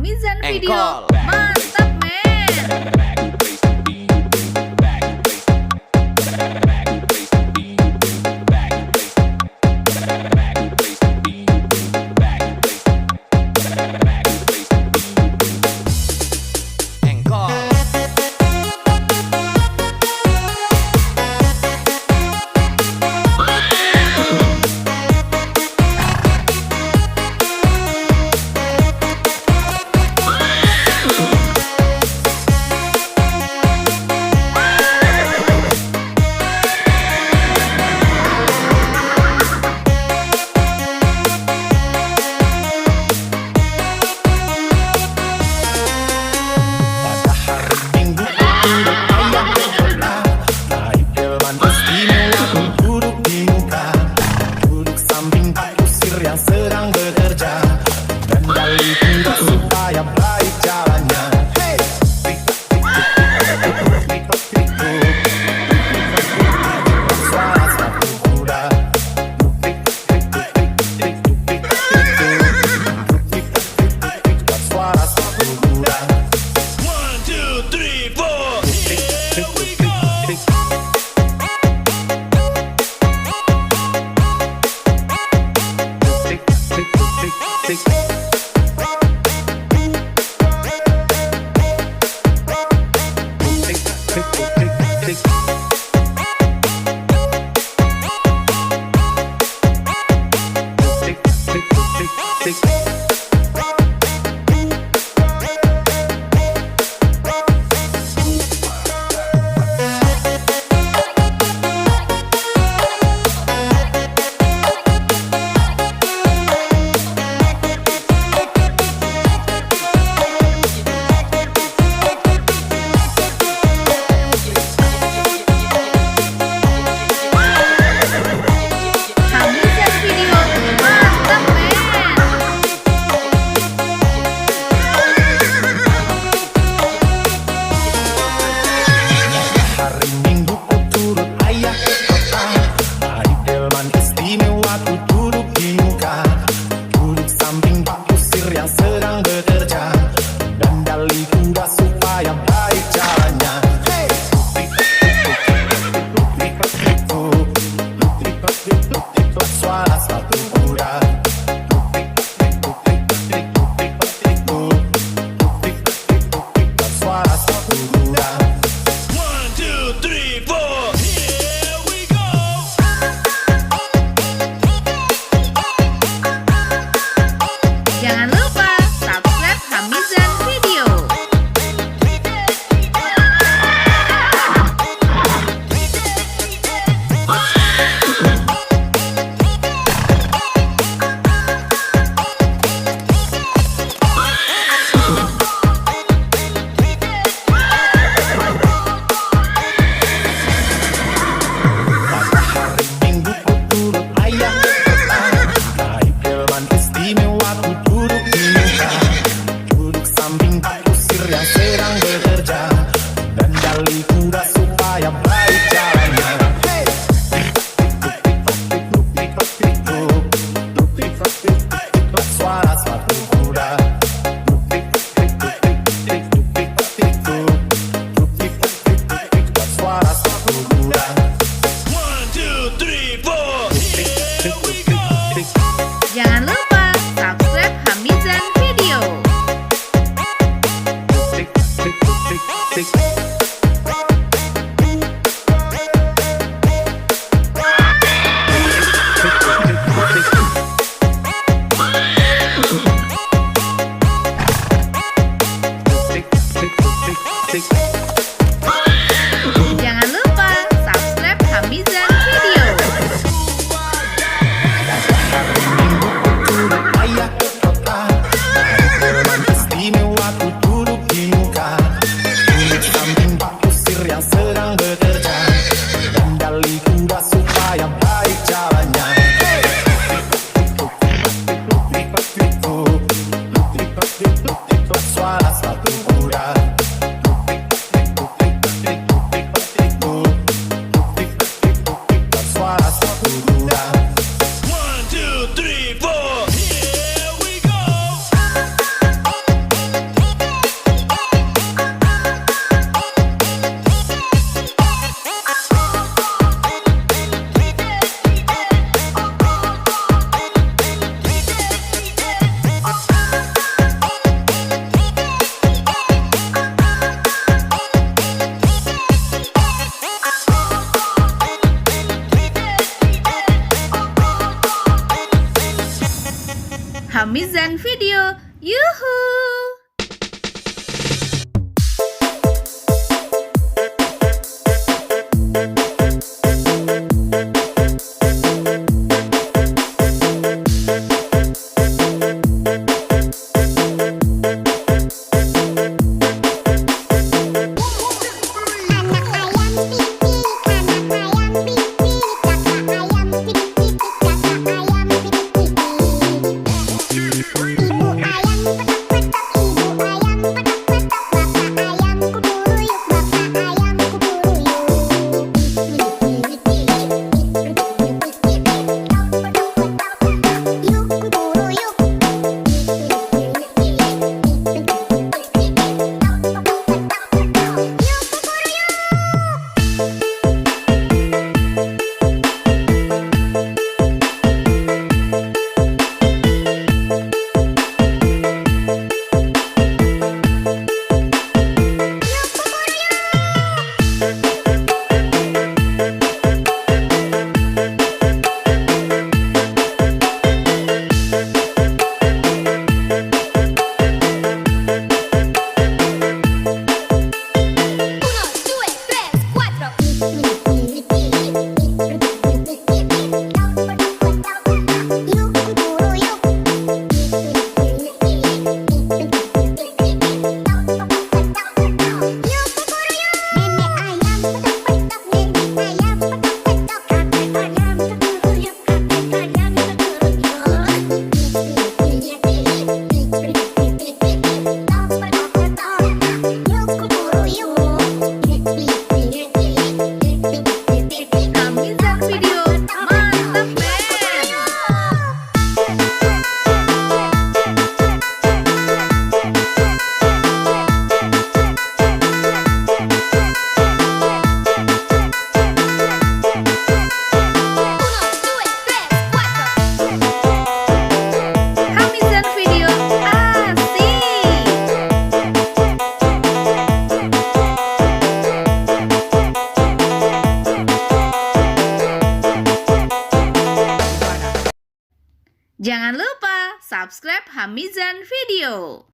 Hamizan Video. Mantap men. Naik Delman Istimewah, duduk di muka, duduk samping kusir yang sedang bekerja, mengendarai kuda supaya baik jalannya. Hey! Suara spatu kuda, suara spatu kuda. 1, 2, 3, 4. Here we go. Hamizan Video. Mantap men. Hari Minggu ku turut ayah ke kota, Naik Delman Istimewah, ku duduk di muka, duduk samping kusir yang sedang bekerja, mengendarai kuda supaya baik jalannya. Hey! Suara spatu kuda, suara spatu kuda. 1, 2, 3, 4. Here we go. Jangan lupa subscribe Hamizan Video. Pada hari Minggu ku turut ayah ke kota, Naik Delman Istimewah, ku duduk di muka, duduk samping kusir yang sedang bekerja, mengendarai kuda supaya baik jalannya. Hey! Suara spatu kuda, suara spatu kuda. 1, 2, 3, 4. Here we go. Jangan lupa subscribe Hamizan Video. Jangan lupa subscribe Hamizan Video. Hari Minggu ku turut ayah ke kota, Naik Delman Istimewah, ku duduk di muka, duduk samping kusir yang sedang bekerja, mengendarai kuda supaya baik jalannya. Suara spatu kuda, suara spatu kuda. 1, 2, 3, 4. Here we go. Hamizan Video. Yuhu! Hamizan Video, mantap men! Hamizan Video, asik! Jangan lupa subscribe Hamizan Video.